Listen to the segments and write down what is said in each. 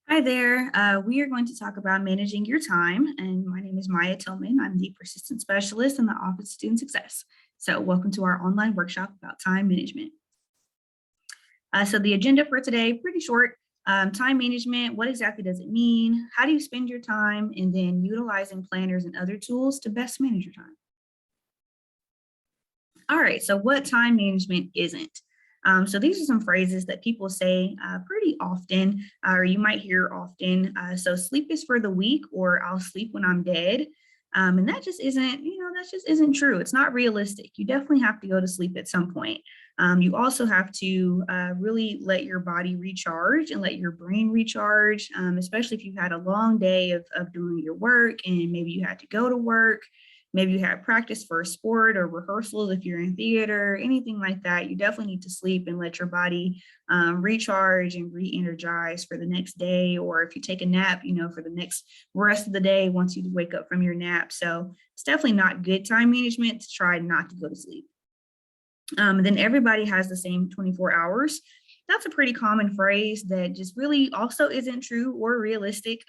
Hi there. We are going to talk about managing your time, and my name is Maya Tillman. I'm the persistent specialist in the Office of Student Success. So, welcome to our online workshop about time management. So, the agenda for today, pretty short. Time management, what exactly does it mean? How do you spend your time? And then utilizing planners and other tools to best manage your time. All right, so what time management isn't? So these are some phrases that people say pretty often, or you might hear often. So sleep is for the weak, or I'll sleep when I'm dead. And that just isn't, that just isn't true. It's not realistic. You definitely have to go to sleep at some point. You also have to really let your body recharge and let your brain recharge, especially if you've had a long day of doing your work and maybe you had to go to work. Maybe you have practice for a sport or rehearsals if you're in theater, anything like that. You definitely need to sleep and let your body recharge and re-energize for the next day. Or if you take a nap, for the next rest of the day once you wake up from your nap. So it's definitely not good time management to try not to go to sleep. Then everybody has the same 24 hours. That's a pretty common phrase that just really also isn't true or realistic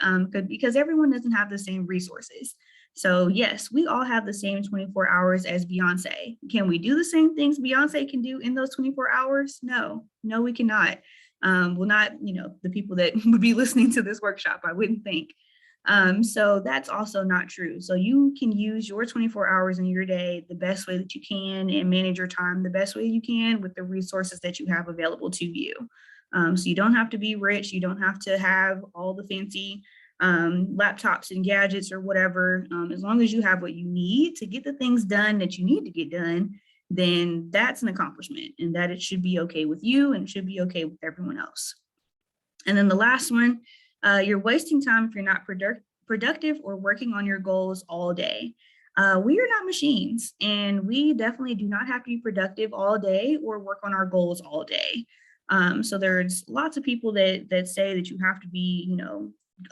because everyone doesn't have the same resources. So yes, we all have the same 24 hours as Beyonce. Can we do the same things Beyonce can do in those 24 hours? No, we cannot. Well, not, the people that would be listening to this workshop, I wouldn't think. So that's also not true. So you can use your 24 hours in your day the best way that you can and manage your time the best way you can with the resources that you have available to you. So you don't have to be rich. You don't have to have all the fancy laptops and gadgets or whatever. As long as you have what you need to get the things done that you need to get done, then that's an accomplishment and that it should be okay with you and it should be okay with everyone else. And then the last one, you're wasting time if you're not productive or working on your goals all day. We are not machines, and we definitely do not have to be productive all day or work on our goals all day. So there's lots of people that say that you have to be,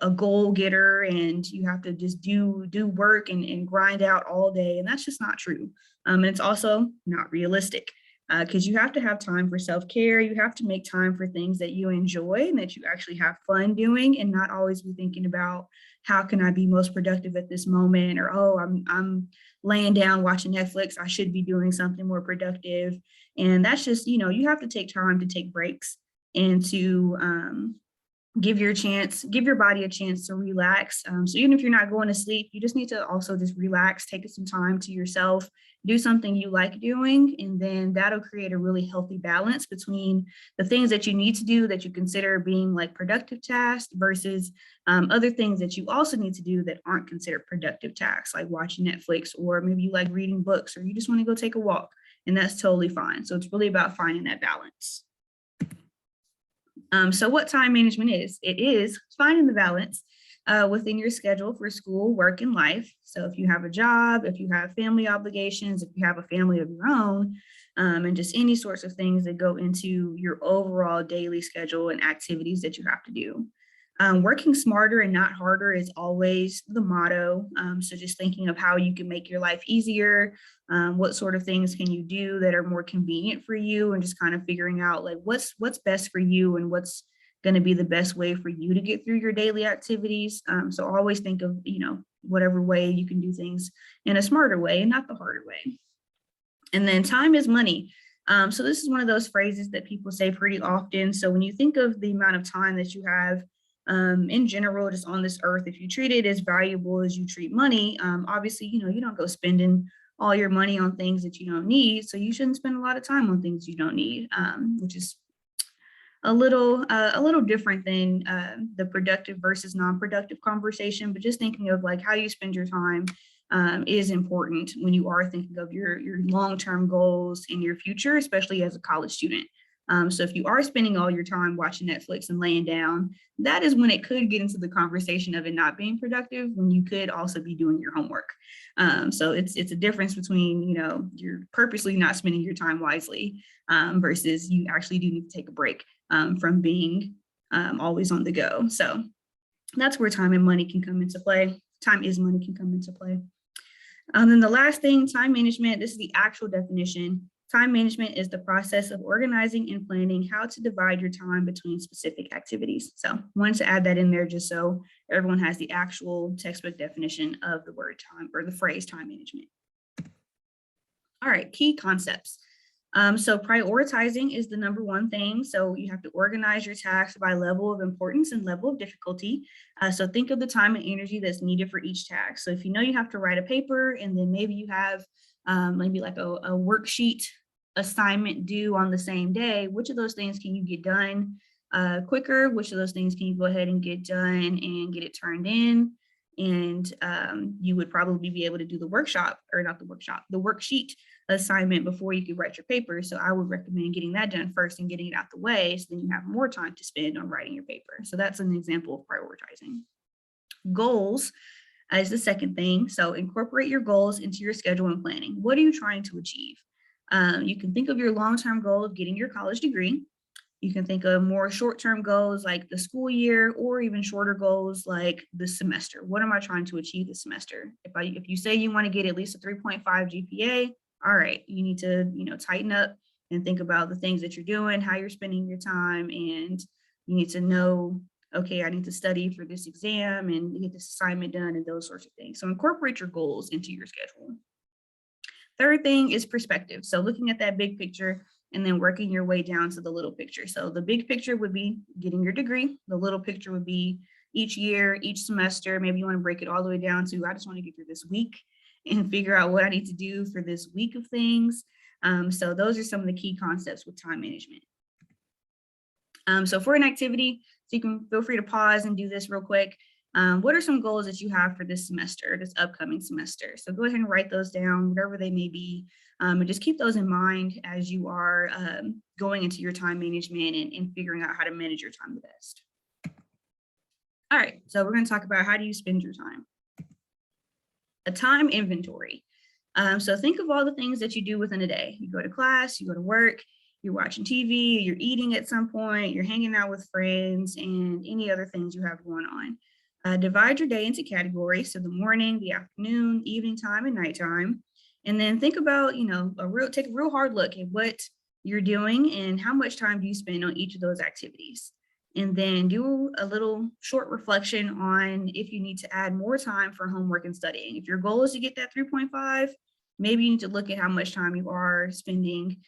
a goal getter and you have to just do work and grind out all day, and that's just not true. And it's also not realistic because you have to have time for self-care. You have to make time for things that you enjoy and that you actually have fun doing, and not always be thinking about how can I be most productive at this moment, or oh, I'm laying down watching Netflix, I should be doing something more productive. And that's just, you have to take time to take breaks and to give your body a chance to relax. So even if you're not going to sleep, you just need to also just relax, take some time to yourself, do something you like doing, and then that'll create a really healthy balance between the things that you need to do that you consider being like productive tasks versus other things that you also need to do that aren't considered productive tasks, like watching Netflix, or maybe you like reading books, or you just want to go take a walk, and that's totally fine. So it's really about finding that balance. So what time management is? It is finding the balance within your schedule for school, work, and life. So if you have a job, if you have family obligations, if you have a family of your own, and just any sorts of things that go into your overall daily schedule and activities that you have to do. Working smarter and not harder is always the motto. So just thinking of how you can make your life easier, what sort of things can you do that are more convenient for you, and just kind of figuring out like what's best for you and what's going to be the best way for you to get through your daily activities. So always think of, whatever way you can do things in a smarter way and not the harder way. And then time is money. So this is one of those phrases that people say pretty often. So when you think of the amount of time that you have in general, just on this earth, if you treat it as valuable as you treat money, obviously, you don't go spending all your money on things that you don't need. So you shouldn't spend a lot of time on things you don't need, which is a little different than the productive versus non-productive conversation. But just thinking of like how you spend your time is important when you are thinking of your long-term goals in your future, especially as a college student. So if you are spending all your time watching Netflix and laying down, that is when it could get into the conversation of it not being productive, when you could also be doing your homework. So it's a difference between, you're purposely not spending your time wisely versus you actually do need to take a break from being always on the go. So that's where time and money can come into play. Time is money can come into play. And then the last thing, time management, this is the actual definition. Time management is the process of organizing and planning how to divide your time between specific activities. So wanted to add that in there just so everyone has the actual textbook definition of the word time or the phrase time management. All right, key concepts. So prioritizing is the number one thing. So you have to organize your tasks by level of importance and level of difficulty. So think of the time and energy that's needed for each task. So if you know you have to write a paper and then maybe you have maybe like a worksheet assignment due on the same day, which of those things can you get done quicker? Which of those things can you go ahead and get done and get it turned in? And you would probably be able to do the worksheet assignment before you could write your paper. So I would recommend getting that done first and getting it out the way, so then you have more time to spend on writing your paper. So that's an example of prioritizing. Goals is the second thing. So incorporate your goals into your schedule and planning. What are you trying to achieve? You can think of your long-term goal of getting your college degree. You can think of more short-term goals like the school year, or even shorter goals like the semester. What am I trying to achieve this semester? If you say you want to get at least a 3.5 GPA, all right, you need to, tighten up and think about the things that you're doing, how you're spending your time, and you need to know, okay, I need to study for this exam and get this assignment done and those sorts of things. So incorporate your goals into your schedule. Third thing is perspective. So looking at that big picture and then working your way down to the little picture. So the big picture would be getting your degree. The little picture would be each year, each semester. Maybe you want to break it all the way down to, I just want to get through this week and figure out what I need to do for this week of things. So those are some of the key concepts with time management. So for an activity, so you can feel free to pause and do this real quick. What are some goals that you have for this semester, this upcoming semester? So go ahead and write those down, whatever they may be, and just keep those in mind as you are going into your time management and figuring out how to manage your time the best. All right, so we're going to talk about how do you spend your time. A time inventory. So think of all the things that you do within a day. You go to class, you go to work, you're watching TV, you're eating at some point, you're hanging out with friends, and any other things you have going on. Divide your day into categories. So the morning, the afternoon, evening time, and nighttime. And then think about, take a real hard look at what you're doing and how much time do you spend on each of those activities. And then do a little short reflection on if you need to add more time for homework and studying. If your goal is to get that 3.5, maybe you need to look at how much time you are spending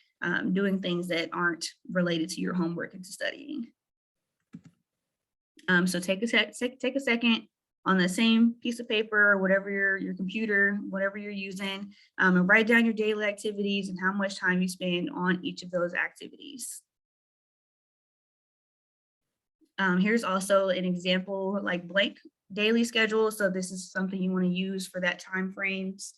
doing things that aren't related to your homework and to studying. So take a second on the same piece of paper or whatever your computer, whatever you're using, and write down your daily activities and how much time you spend on each of those activities. Here's also an example like blank daily schedule. So this is something you want to use for that time frames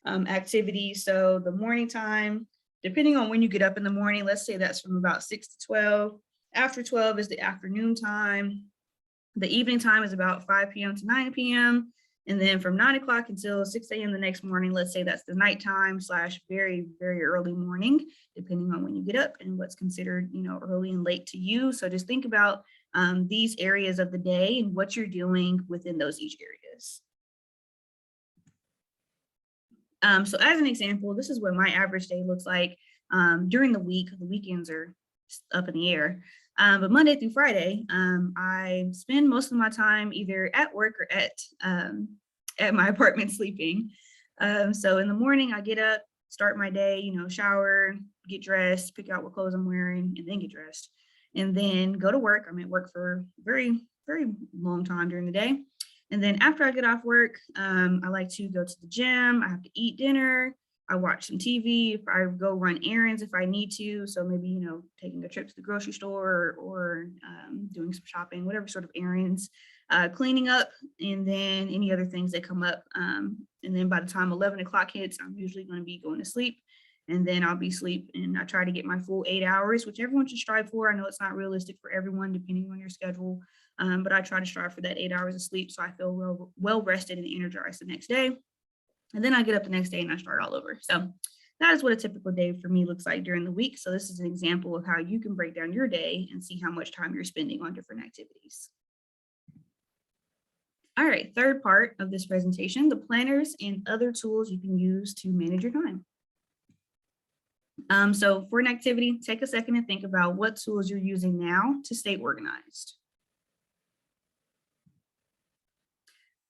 activity. So the morning time, depending on when you get up in the morning, let's say that's from about 6 to 12. After 12 is the afternoon time. The evening time is about 5 p.m. to 9 p.m. And then from 9 o'clock until 6 a.m. the next morning, let's say that's the nighttime / very, very early morning, depending on when you get up and what's considered, early and late to you. So just think about these areas of the day and what you're doing within those each areas. So as an example, this is what my average day looks like during the week. The weekends are up in the air. But Monday through Friday, I spend most of my time either at work or at my apartment sleeping. So in the morning, I get up, start my day, shower, get dressed, pick out what clothes I'm wearing, and then get dressed. And then go to work. I'm at work for a very, very long time during the day. And then after I get off work, I like to go to the gym. I have to eat dinner. I watch some TV. If I go run errands if I need to. So maybe, taking a trip to the grocery store or doing some shopping, whatever sort of errands, cleaning up, and then any other things that come up. And then by the time 11 o'clock hits, I'm usually going to be going to sleep. And then I'll be asleep, and I try to get my full 8 hours, which everyone should strive for. I know it's not realistic for everyone depending on your schedule, but I try to strive for that 8 hours of sleep so I feel well rested and energized the next day. And then I get up the next day and I start all over. So that is what a typical day for me looks like during the week. So this is an example of how you can break down your day and see how much time you're spending on different activities. All right, third part of this presentation, the planners and other tools you can use to manage your time. So for an activity, take a second to think about what tools you're using now to stay organized.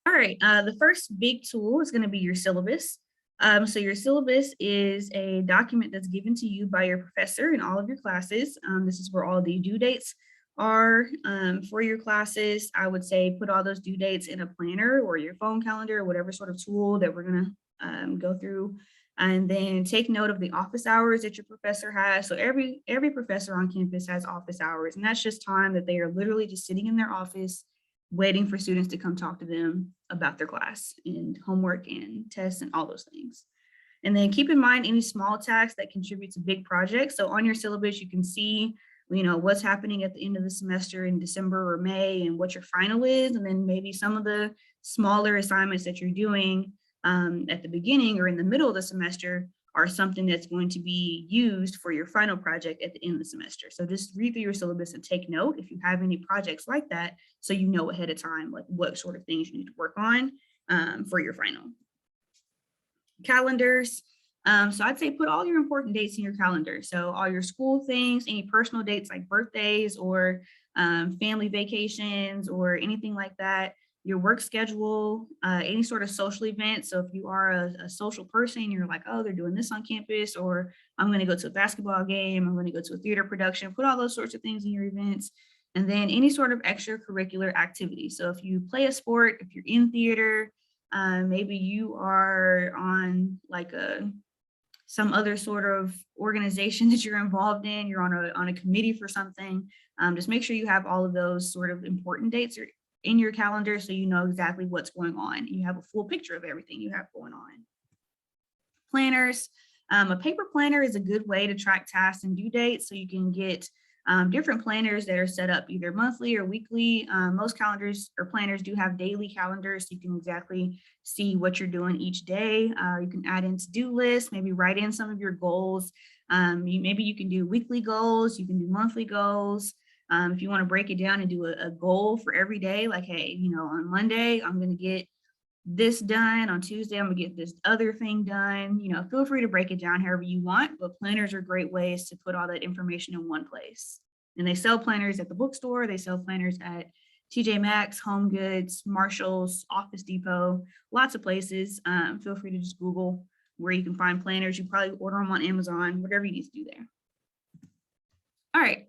All right, the first big tool is going to be your syllabus. So your syllabus is a document that's given to you by your professor in all of your classes. This is where all the due dates are for your classes. I would say put all those due dates in a planner or your phone calendar or whatever sort of tool that we're going to go through. And then take note of the office hours that your professor has. So every professor on campus has office hours, and that's just time that they are literally just sitting in their office waiting for students to come talk to them about their class and homework and tests and all those things. And then keep in mind any small tasks that contribute to big projects. So on your syllabus, you can see, what's happening at the end of the semester in December or May and what your final is. And then maybe some of the smaller assignments that you're doing at the beginning or in the middle of the semester are something that's going to be used for your final project at the end of the semester. So just read through your syllabus and take note if you have any projects like that, so you know ahead of time like what sort of things you need to work on for your final. Calendars. So I'd say put all your important dates in your calendar. So all your school things, any personal dates like birthdays or family vacations or anything like that, your work schedule, any sort of social event. So if you are a social person, you're like, oh, they're doing this on campus, or I'm going to go to a basketball game, I'm going to go to a theater production, put all those sorts of things in your events. And then any sort of extracurricular activity. So if you play a sport, if you're in theater, maybe you are on like some other sort of organization that you're involved in, you're on a committee for something, just make sure you have all of those sort of important dates in your calendar so you know exactly what's going on. You have a full picture of everything you have going on. Planners. A paper planner is a good way to track tasks and due dates, so you can get different planners that are set up either monthly or weekly. Most calendars or planners do have daily calendars, so you can exactly see what you're doing each day. You can add in to-do lists, maybe write in some of your goals. Maybe you can do weekly goals, you can do monthly goals. If you want to break it down and do a goal for every day, like, hey, on Monday, I'm going to get this done. On Tuesday, I'm gonna get this other thing done. Feel free to break it down however you want, but planners are great ways to put all that information in one place. And they sell planners at the bookstore, they sell planners at TJ Maxx, Home Goods, Marshalls, Office Depot, lots of places. Feel free to just Google where you can find planners. You probably order them on Amazon, whatever you need to do there. All right,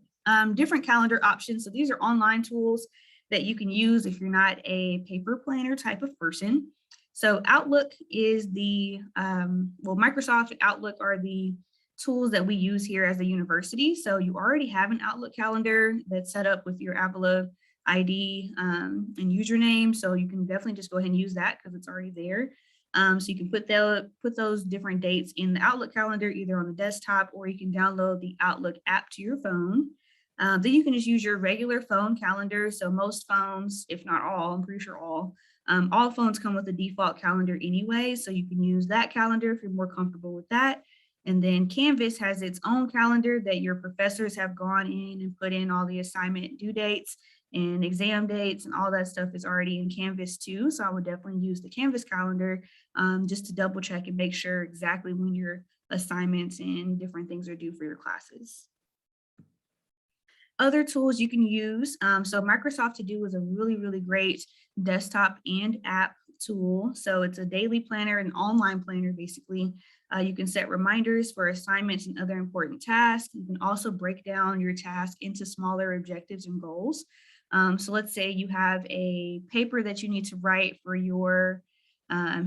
different calendar options. So these are online tools that you can use if you're not a paper planner type of person. So Outlook is Microsoft and Outlook are the tools that we use here as a university. So you already have an Outlook calendar that's set up with your Avila ID and username. So you can definitely just go ahead and use that because it's already there. So you can put those different dates in the Outlook calendar, either on the desktop, or you can download the Outlook app to your phone. Then you can just use your regular phone calendar. So most phones, if not all, I'm pretty sure all phones come with a default calendar anyway. So you can use that calendar if you're more comfortable with that. And then Canvas has its own calendar that your professors have gone in and put in all the assignment due dates and exam dates, and all that stuff is already in Canvas too. So I would definitely use the Canvas calendar just to double check and make sure exactly when your assignments and different things are due for your classes. Other tools you can use. So Microsoft To Do is a really, really great desktop and app tool. So it's a daily planner, an online planner, basically. You can set reminders for assignments and other important tasks. You can also break down your task into smaller objectives and goals. So let's say you have a paper that you need to write for your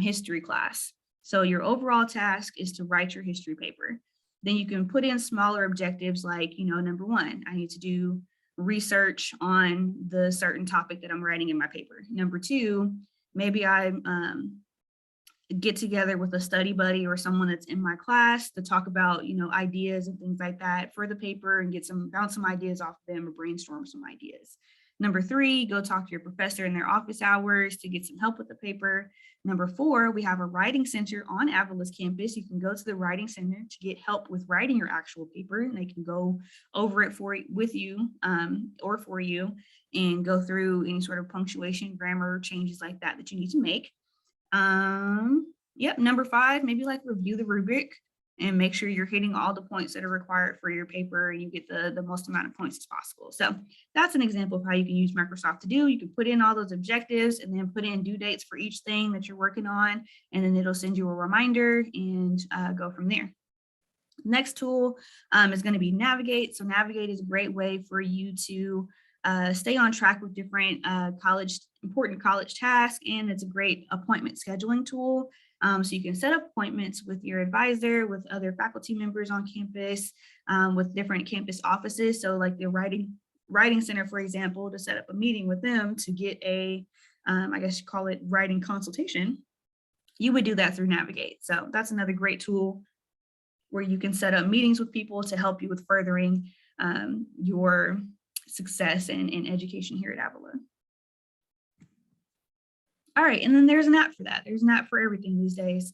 history class. So your overall task is to write your history paper. Then you can put in smaller objectives like, number one, I need to do research on the certain topic that I'm writing in my paper. Number two, maybe I get together with a study buddy or someone that's in my class to talk about, ideas and things like that for the paper and bounce some ideas off of them or brainstorm some ideas. Number three, go talk to your professor in their office hours to get some help with the paper. Number four, we have a writing center on Avila's campus. You can go to the writing center to get help with writing your actual paper, and they can go over it with you or for you and go through any sort of punctuation, grammar changes like that you need to make. Number five, maybe like review the rubric. and make sure you're hitting all the points that are required for your paper and you get the most amount of points as possible. So that's an example of how you can use Microsoft To Do. You can put in all those objectives and then put in due dates for each thing that you're working on, and then it'll send you a reminder and go from there. Next tool is going to be Navigate. So Navigate is a great way for you to stay on track with different important college tasks, and it's a great appointment scheduling tool. So you can set up appointments with your advisor, with other faculty members on campus, with different campus offices. So like the writing center, for example, to set up a meeting with them to get a, I guess you call it writing consultation, you would do that through Navigate. So that's another great tool where you can set up meetings with people to help you with furthering your success in education here at Avila. All right, and then there's an app for that. There's an app for everything these days.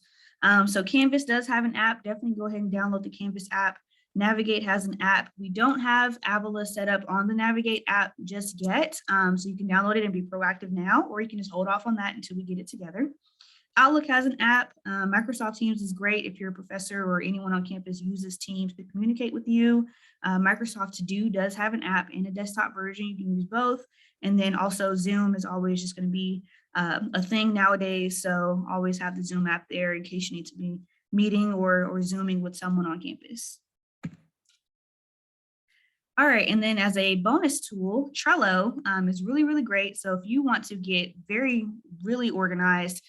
So Canvas does have an app. Definitely go ahead and download the Canvas app. Navigate has an app. We don't have Avila set up on the Navigate app just yet. So you can download it and be proactive now, or you can just hold off on that until we get it together. Outlook has an app. Microsoft Teams is great if you're a professor or anyone on campus uses Teams to communicate with you. Microsoft To Do does have an app and a desktop version. You can use both. And then also Zoom is always just going to be a thing nowadays. So always have the Zoom app there in case you need to be meeting or Zooming with someone on campus. All right, and then as a bonus tool, Trello is really, really great. So if you want to get really organized,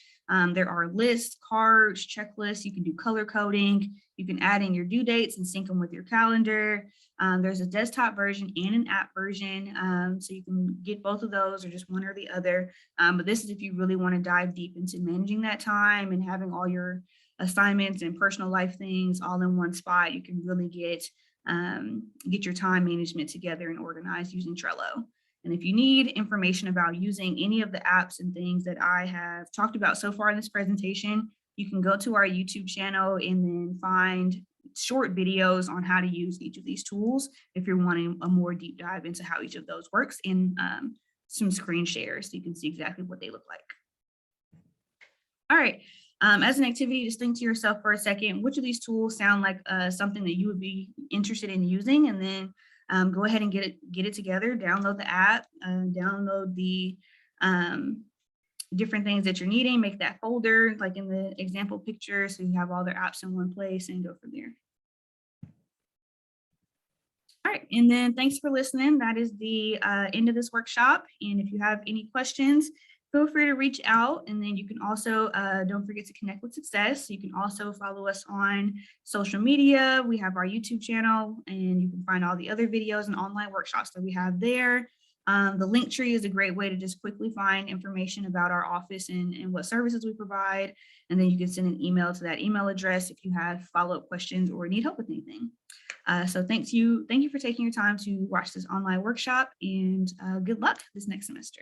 there are lists, cards, checklists. You can do color coding. You can add in your due dates and sync them with your calendar. There's a desktop version and an app version. So you can get both of those or just one or the other. But this is if you really want to dive deep into managing that time and having all your assignments and personal life things all in one spot. You can really get your time management together and organized using Trello. And if you need information about using any of the apps and things that I have talked about so far in this presentation, you can go to our YouTube channel and then find short videos on how to use each of these tools if you're wanting a more deep dive into how each of those works, and some screen shares so you can see exactly what they look like. All right. As an activity, just think to yourself for a second, which of these tools sound like something that you would be interested in using, and then go ahead and get it together, download the app, download the different things that you're needing, make that folder like in the example picture so you have all their apps in one place and go from there. All right, and then thanks for listening. That is the end of this workshop. And if you have any questions, feel free to reach out. And then you can also, don't forget to connect with Success. You can also follow us on social media. We have our YouTube channel, and you can find all the other videos and online workshops that we have there. The link tree is a great way to just quickly find information about our office and what services we provide. And then you can send an email to that email address if you have follow-up questions or need help with anything. So thank you for taking your time to watch this online workshop, and good luck this next semester.